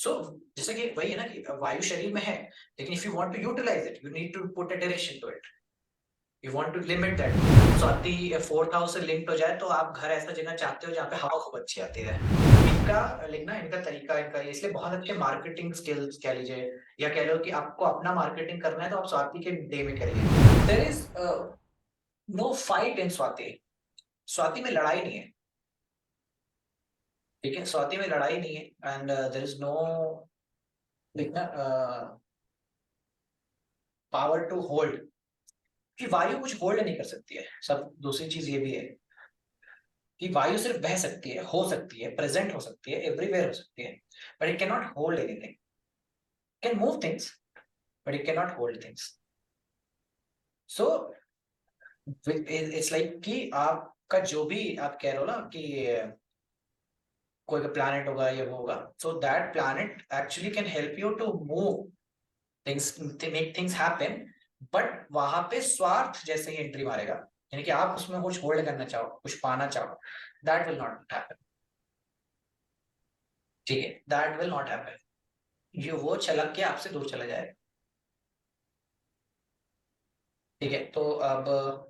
सो जैसे कि वही है ना कि वायु शरीर में है, लेकिन if you want to utilize it, you need to put a direction to it, you want to limit that. Swati 4th house से लिंक्ड हो जाए तो आप घर ऐसा जगह चाहते हो जहाँ पे हवा खूब अच्छी आती है। इनका लिखना, इनका तरीका, इनका इसलिए बहुत अच्छे मार्केटिंग स्किल्स कह लीजिए, या कह लो कि आपको अपना मार्केटिंग करना है तो आप स्वाति के डे में करिए। There is no fight in Swati. Swati में लड़ाई नहीं है, ठीक है, स्वाति में लड़ाई नहीं है, एंड देयर इज नो लिखना पावर टू होल्ड, कि वायु कुछ होल्ड नहीं कर सकती है। सब दूसरी चीज ये भी है कि वायु सिर्फ बह सकती है, हो सकती है, प्रेजेंट हो सकती है, एवरीवेयर हो सकती है, but it can not hold anything. Can move things but it can not hold things. So it's like कि आपका जो भी आप कह रहे हो ना कि कोई प्लैनेट होगा, ये वो होगा, so that planet actually can help you to move things, make things happen, but वहां पे स्वार्थ जैसे ही एंट्री मारेगा, यानी कि आप उसमें कुछ होल्ड करना चाहो, कुछ पाना चाहो, दैट विल नॉट हैपन। ठीक है, दैट विल नॉट हैपन। ये वो छलक के आपसे दूर चला जाएगा। ठीक है, तो अब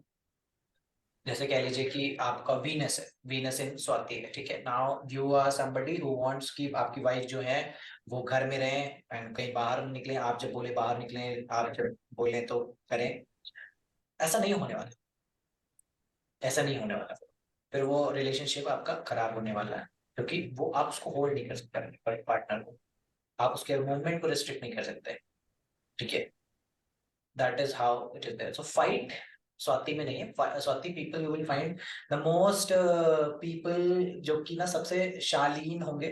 जैसे कह लीजिए कि आपका वीनस है, वीनस इन स्वाति है, ठीक है। Now you are somebody who wants कि आपकी वाइफ जो है वो घर में रहे एंड कहीं बाहर निकले, आप जब बोले बाहर निकले, आप जब बोले तो करें। ऐसा नहीं होने वाला, ऐसा नहीं होने वाला। फिर वो रिलेशनशिप आपका खराब होने वाला है, क्योंकि वो आप उसको होल्ड नहीं कर सकते अपने पार्टनर को, आप उसके मूवमेंट को रिस्ट्रिक्ट नहीं कर सकते। ठीक है, that is how it is there. So fight Swati में नहीं है। Swati people you will find the most people जो कि ना सबसे शालीन होंगे,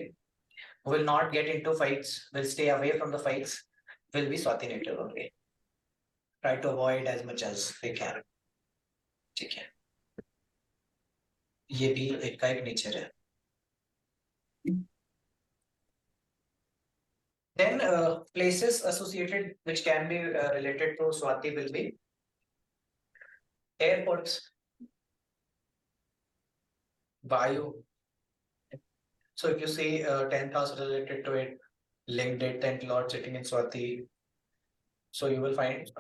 will not get into fights, will stay away from the fights, will be Swati nature होंगे, try to avoid as much as they can. ठीक है, ये भी एक का एक नेचर है। Then places associated which can be related to Swati will be airports, Vayu. So if you see 10th house related to it, linked it, 10th lord sitting in Swati, so you will find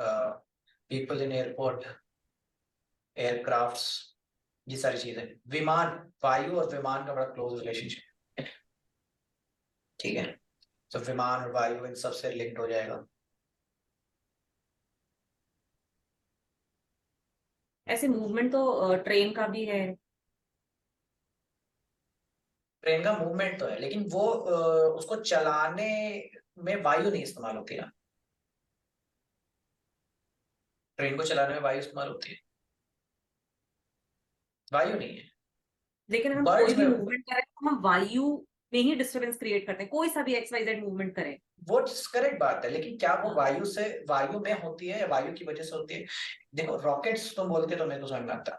people in airport, aircrafts, ये सारी चीजें। विमान, वायु और विमान का बड़ा close relationship. ठीक है, तो विमान और वायु इन सबसे लिंक्ड हो जाएगा। ऐसे मूवमेंट तो ट्रेन का भी है। ट्रेन का मूवमेंट तो है, लेकिन वो उसको चलाने में वायु नहीं इस्तेमाल होती ना। ट्रेन को चलाने में वायु इस्तेमाल होती है, वायु नहीं है। लेकिन हम कोई बर्ड्स भी में मूवमेंट करें तो हम वायु में ही डिस्टरबेंस क्रिएट करते हैं, कोई सा भी XYZ मूवमेंट करें। वो करेक्ट बात है, लेकिन क्या वो वायु से, वायु में होती है या वायु की वजह से होती है? देखो रॉकेट्स तुम बोलते तो मेरे को समझ में आता,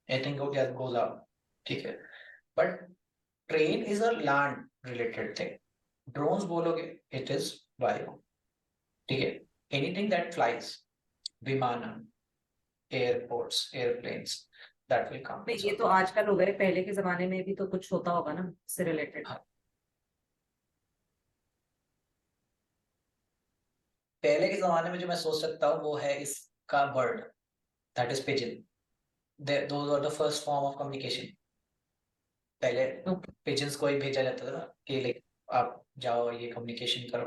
आई थिंक गोज आउट, ठीक है, but train is a land related thing. Drones बोलोगे, इट इज वायु। ठीक है, एनीथिंग दैट फ्लाइज, विमान, airports, airplanes, that will come. नहीं, ये तो आजकल हो गए, पहले के जमाने में भी तो कुछ होता होगा ना इससे रिलेटेड। पहले के जमाने में जो मैं सोच सकता हूँ वो है इसका bird, that is pigeon. Those were the first form of communication. पहले पिजन्स को ही भेजा जाता था ना कि लाइक आप जाओ ये कम्युनिकेशन करो,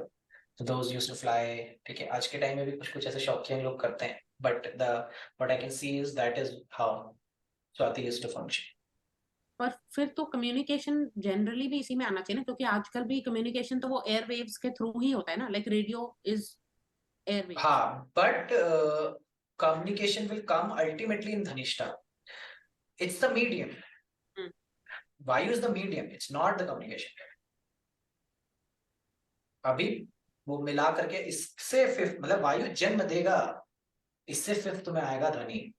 तो दोज यूज्ड टू फ्लाई। ठीक है, आज के टाइम में भी कुछ कुछ ऐसे शौकिया लोग करते हैं, but the what I can see is that is how Swati used to function. पर फिर तो कम्युनिकेशन जनरली भी इसी में आना चाहिए ना, क्योंकि आजकल भी कम्युनिकेशन तो वो एयरवेव्स के थ्रू ही होता है ना, लाइक रेडियो इज एयरवेव्स। हाँ, but communication will come ultimately in Dhanishta, it's the medium. Vayu is the medium, it's not the communication. अभी वो मिला करके इससे फिफ्थ, मतलब वायु जन्म देगा, इससे फिफ्थ में आएगा ध्वनि।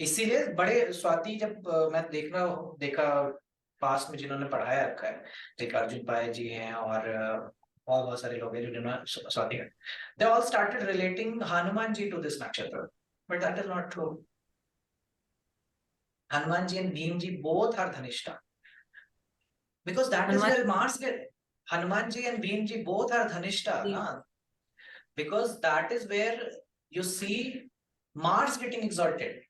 इसीलिए बड़े स्वाति जब मैं देखा पास में जिन्होंने पढ़ाया रखा है, जैसे अर्जुन पाय जी हैं और बहुत सारे लोग हैं जिन्होंने स्वाति का, they all started relating Hanuman ji to this nakshatra, but that is not true. Hanuman ji and Bhim ji both are Dhanishta, because that is where Mars get, Hanuman ji and Bhim ji both are Dhanishta, ji. na? Because that is where you see Mars getting exalted.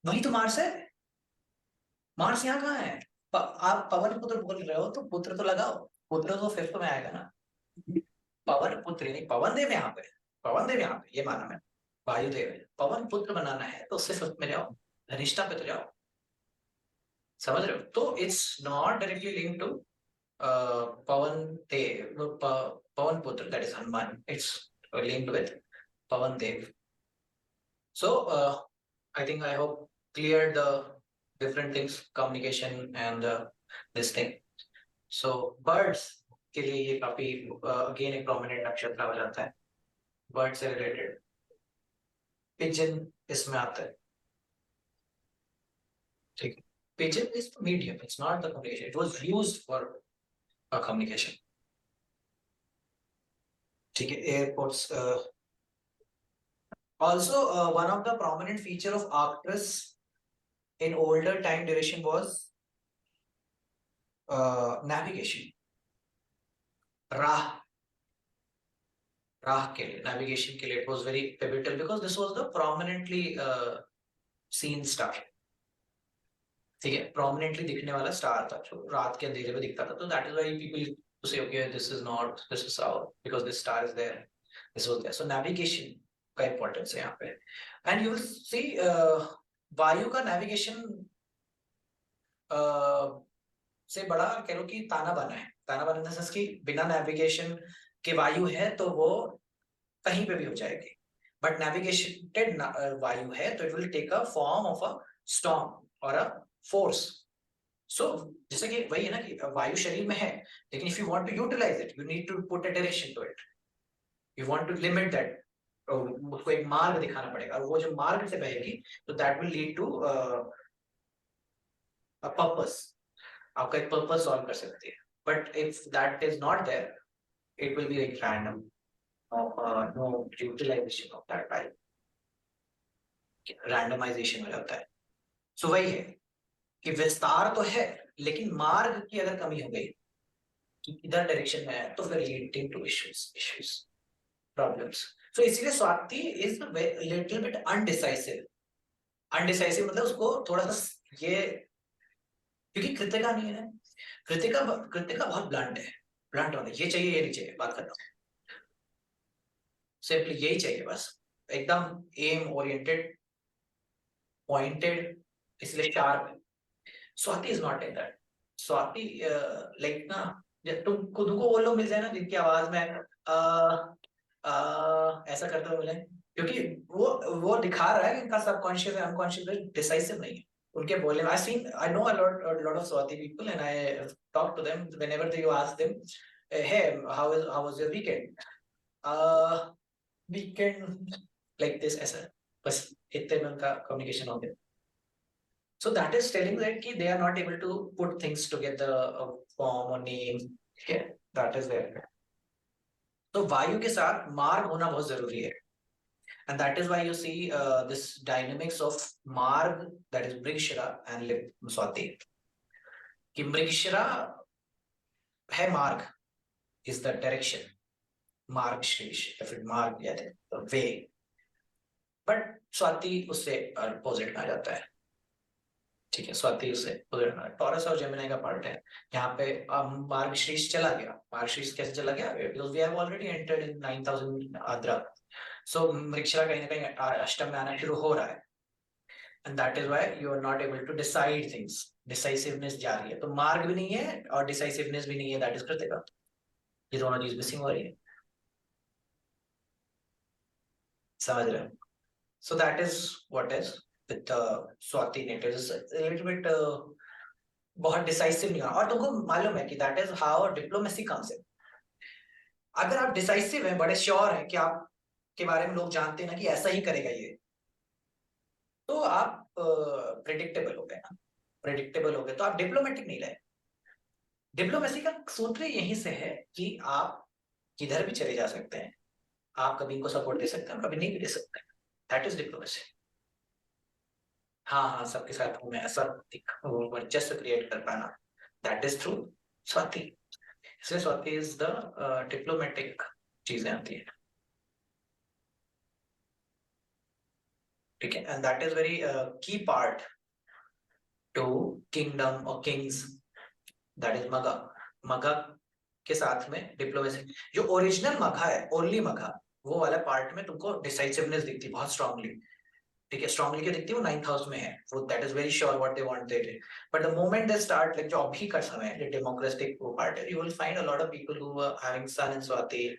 वही तो Mars है. Mars यहाँ कहाँ है? आप पवन पुत्र बोल रहे हो तो पुत्र तो लगाओ. पुत्र तो फिफ्थ में आएगा ना. पवन पुत्र नहीं, पवन देव यहाँ पे. पवन देव यहाँ पे, ये माना मैं. वायुदेव है. पवन पुत्र बनाना है तो उससे फिफ्थ में जाओ, धनिष्ठा पे तो जाओ. समझ रहे हो? तो it's not directly link to Pavan Dev, Pavan Putra, that is Hanuman. It's linked with Pavan Dev. So I think I hope cleared the different things, communication and this thing. So birds के लिए ये काफी again एक prominent नक्षत्र हो जाता है. Bird से related. Pigeon इसमें आता है. ठीक है. Pigeon is the medium. It's not the communication. It was used for communication. ठीक है. Airports. Also, one of the prominent feature of Arcturus in older time duration was navigation. राह के लिए, navigation के लिए it was very pivotal because this was the prominently seen star. ठीक है. Prominently दिखने वाला स्टार था जो रात के अंधेरे में दिखता था. तो that is why people say okay, this is north, this is south, because this star is there, this was there. So navigation का importance है यहाँ पे. And you will see वायु का navigation से बड़ा कह लो कि ताना बाना है. ताना बाना इन द सेंस कि बिना navigation के वायु है तो वो कहीं पे भी हो जाएगी. बट navigated वायु है तो it will take a form of a storm or a force. So जैसे कि वही है ना कि वायु शरीर में है, लेकिन if you want to utilize it, you need to put a direction to it. You want to limit that. उसको एक मार्ग दिखाना पड़ेगा और वो जो मार्ग से बहेगी तो that will lead to a purpose. आपका एक purpose solve कर सकती है. But if that is not there, it will be like random. No utilization of that type. Randomization हो जाता है. So वही है कि विस्तार तो है लेकिन मार्ग की अगर कमी हो गई कि इधर डायरेक्शन में है तो फिर leading to issues, problems. So इसीलिए Swati is little bit undecisive. Undecisive मतलब उसको थोड़ा सा ये, क्योंकि कृतिका नहीं है. कृतिका बहुत ब्लंट है. ब्लंट होता है, ये चाहिए ये नहीं चाहिए, बात करता हूँ. सिंपली यही चाहिए बस. एकदम एम ओरिएंटेड, पॉइंटेड, इसलिए sharp. Swati is not like that. Swati like ना, जब तुम खुद को वो लोग मिल जाए ना जिनकी आवाज में ऐसा करते हुए मिले, क्योंकि वो दिखा रहा है कि इनका सबकॉन्शियस है, अनकॉन्शियस डिसाइसिव नहीं है उनके बोलने में. I know a lot of Swati people and I talk to them whenever you ask them, hey, how was your weekend? Weekend like this, ऐसा बस इतने में उनका कम्युनिकेशन हो गया. So that is telling that कि they are not able to put things together, a form or name. Okay, that is there. तो वायु के साथ मार्ग होना बहुत जरूरी है. And that is why you see this dynamics of marg, that is Mrigashira and Swati. कि Mrigashira है marg, is the direction. Marg Shrish, if it marg या the way. But Swati उससे opposite में आ जाता है. ठीक है. स्वाति उससे अपोजिट में. टॉरस और जेमिनी का पार्ट है. यहाँ पे मार्ग शीर्ष चला गया. मार्ग शीर्ष कैसे चला गया? Because we have already entered in 9000 Adra. So Mrigashira कहीं ना कहीं अष्टम में आना शुरू हो रहा है. And that is why you are not able to decide things. Decisiveness जा रही है. तो मार्ग भी नहीं है और decisiveness भी नहीं है. That is Kritika. ये दोनों चीज मिसिंग हो रही है. समझ रहे हो? So that is what is with Swati native is a little bit बहुत decisive नहीं होना. और तुमको मालूम है कि that is how diplomacy comes in. अगर आप decisive हैं, बड़े sure हैं कि आप के बारे में लोग जानते हैं ना कि ऐसा ही करेगा ये, तो आप predictable हो गए ना. predictable हो गए तो आप diplomatic नहीं रहे. डिप्लोमेसी का सूत्र यहीं से है कि आप किधर भी चले जा सकते हैं. आप कभी इनको सपोर्ट दे सकते हैं, कभी नहीं भी दे सकते हैं. That is diplomacy. हाँ सबके साथ मैं ऐसा वर्चस्व क्रिएट कर पाना, दैट इज ट्रू. स्वाति, इसलिए स्वाति इज द डिप्लोमेटिक चीजें आती है, ठीक है, एंड दैट इज वेरी की पार्ट टू किंगडम और किंग्स, दैट इज मगा। मगा के साथ में डिप्लोमेसी, जो ओरिजिनल मगा है, ओनली मगा, वो वाला पार्ट में तुमको डिसाइसिवनेस दिखती है बहुत स्ट्रांगली, ठीक है, स्ट्रांगली क्यों दिखती है, वो 9th हाउस में है, वो that is very sure what they want they it, but the moment they start, like जो अभी का समय है, डेमोक्रेटिक वो पार्ट है, you will find a lot of people who are having sun in Swati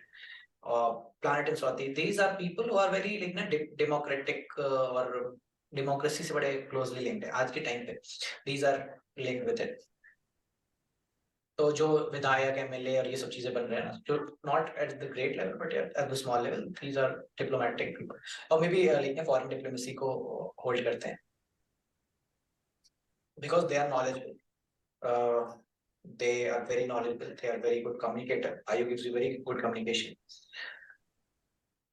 or planet in Swati. These are people who are very like ना democratic और democracy से बड़े closely linked है आज के टाइम पे, these are linked with it. तो जो विधायक एमएलए और ये सब चीजें बन रहे हैं ना, जो not at the great level but at the small level, these are diplomatic people, और may be like foreign diplomacy को होल्ड करते हैं because they are knowledgeable, they are very knowledgeable, they are very good communicator. Ayu gives you very good communication,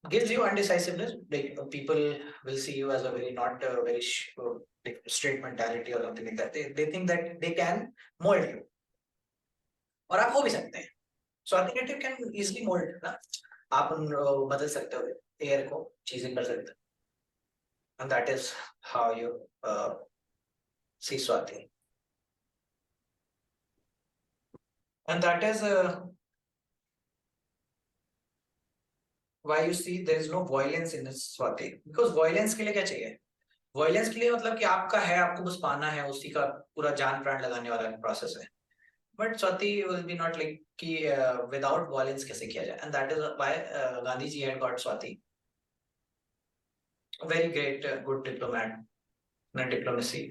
gives you undecisiveness, like people will see you as a very not very like straight mentality or something like that, they think that they can mold you, और आप हो भी सकते हैं, so I think that you can easily mold ना, आप बदल सकते हो एयर को, चीजें कर सकते हो, and that is how you see Swati, and that is why you see there is no violence in this Swati, because violence के लिए क्या चाहिए, वायलेंस के लिए मतलब कि आपका है, आपको बस पाना है, उसी का पूरा जान प्राण लगाने वाला प्रोसेस है, but Swati will be not like कि विदाउट वायलेंस कैसे किया जाए, and that is why Gandhi ji had got Swati, very great good diplomat, ने डिप्लोमेसी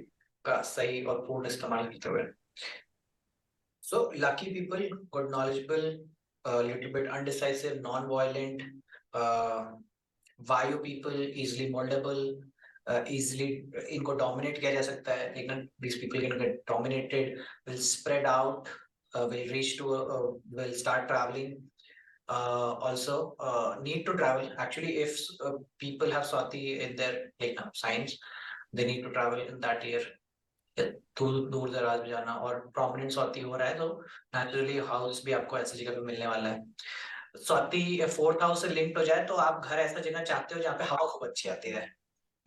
का सही और पूर्ण इस्तेमाल करते हुए, so lucky people, good knowledgeable, little bit undecisive, non violent, Vayu people, easily mouldable, easily इनको dominate किया जा सकता है, लेकिन these people can get dominated, will spread out, will reach to will start traveling, also need to travel actually if people have Swati in their like signs, they need to travel in that year, दूर दराज में जाना, और prominent Swati हो रहा है तो naturally house भी आपको ऐसी जगह पे मिलने वाला है, स्वाति 4th हाउस से लिंक्ड हो जाए तो आप घर ऐसा जगह चाहते हो जहाँ पे हवा खूब अच्छी आती है,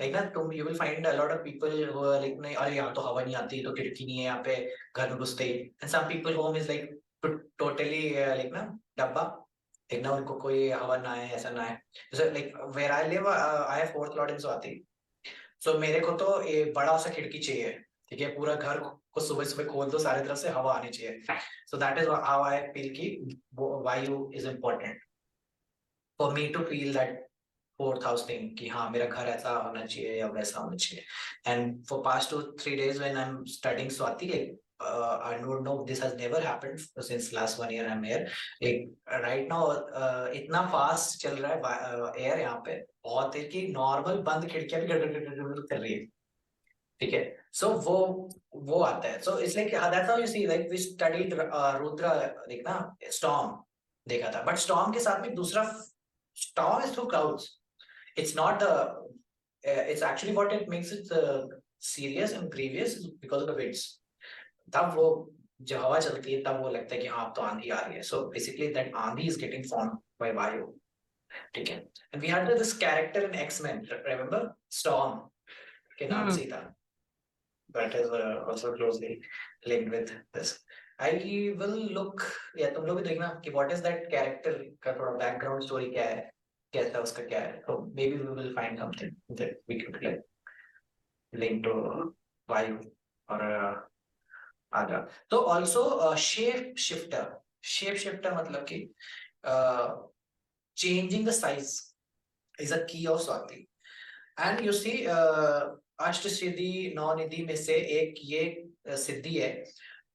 लाइक ना तुम you will find a lot of people who are like नहीं, अरे यहाँ तो हवा नहीं आती, तो खिड़की नहीं है यहाँ पे, घर में घुसते ही, and some people home is like totally like ना डब्बा, लाइक ना उनको कोई हवा ना है, ऐसा ना है, जैसे like where I live I have 4th lord in Swati, so मेरे को तो ये बड़ा सा खिड़की चाहिए, ठीक है, पूरा घर को सुबह सुबह खोल दो, सारी तरफ से हवा आनी चाहिए, so that is how I feel कि वायु is important for me to feel that 4th house thing कि हाँ मेरा घर ऐसा होना चाहिए या वैसा होना चाहिए, and for past 2-3 days when I'm studying Swati, like I don't know, this has never happened since last 1 year I'm here, like right now इतना फास्ट चल रहा है एयर यहाँ पे, बहुत है कि नॉर्मल बंद खिड़कियां भी गड़गड़ कर रही है, ठीक है, सो वो आता है, so it's like that's how you see, like we studied Rudra, देखना स्टॉर्म देखा था, बट स्टॉर्म के साथ में दूसरा storm is through clouds, it's not the it's actually what it makes it serious and grievous is because of the winds, तब वो जब हवा चलती है तब वो लगता है कि हाँ अब तो आंधी आ रही है, so basically that आंधी is getting formed by वायु, ठीक है, and we had this character in X-Men, remember Storm के नाम से था, that is also closely linked with this. I will look, या तुम लोग भी देखना कि what is that character का थोड़ा background story क्या है, कैसा उसका क्या है, so maybe we will find something that we could like link to वायु और आगा, तो also shape shifter मतलब कि changing the size is a key of Swati, and you see अष्ट सिद्धि 9 निधि में से एक ये सिद्धि है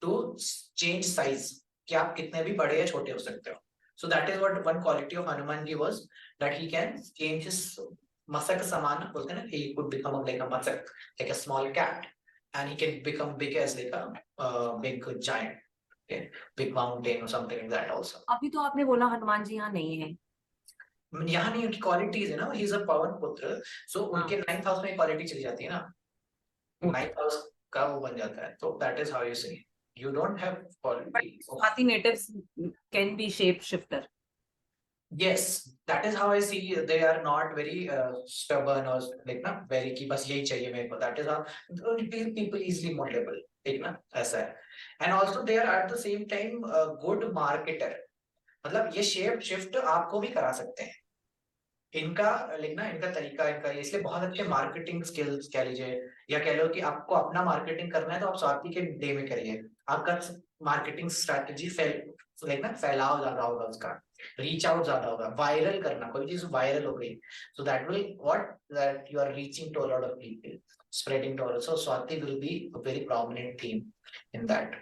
to change size, कि आप कितने भी बड़े या छोटे हो सकते हो, so that is what one quality of Hanuman ji was, that he can change his मसक समान बोलते हैं ना, he could become like a मसक, like a small cat, and he can become big as like a big giant, okay, big mountain or something like that also. अभी तो आपने बोला हनुमान जी यहाँ नहीं है, यहाँ नहीं, उनकी क्वालिटीज है ना, ही इज अ पवन पुत्र, सो उनके 9th हाउस में क्वालिटी चली जाती है ना, 9th हाउस का वो बन जाता है, तो that is how you see You don't have But quality. Swati natives can be shape shifter. Yes, that is how I see. They are not very stubborn or like ना very कि बस यही चाहिए मेरे को. That is how people easily moldable. ठीक ना ऐसा है. And also they are at the same time good marketer. मतलब ये shape shift आपको भी करा सकते हैं. इनका लिखना इनका तरीका इनका ये इसलिए बहुत अच्छे मार्केटिंग स्किल्स कह लीजिए या कह लो कि आपको अपना मार्केटिंग करना है तो आप स्वाति के डे में करिए. आपका मार्केटिंग स्ट्रैटेजी फैलाव ज्यादा होगा उसका. रीच आउट ज्यादा होगा. वायरल करना कोई चीज वायरल हो गई so that will what that you are reaching to a lot of people, spreading to also Swati will be a very prominent theme in that.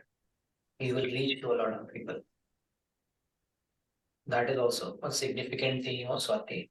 He will reach to a lot of people. That is also a significant theme of Swati.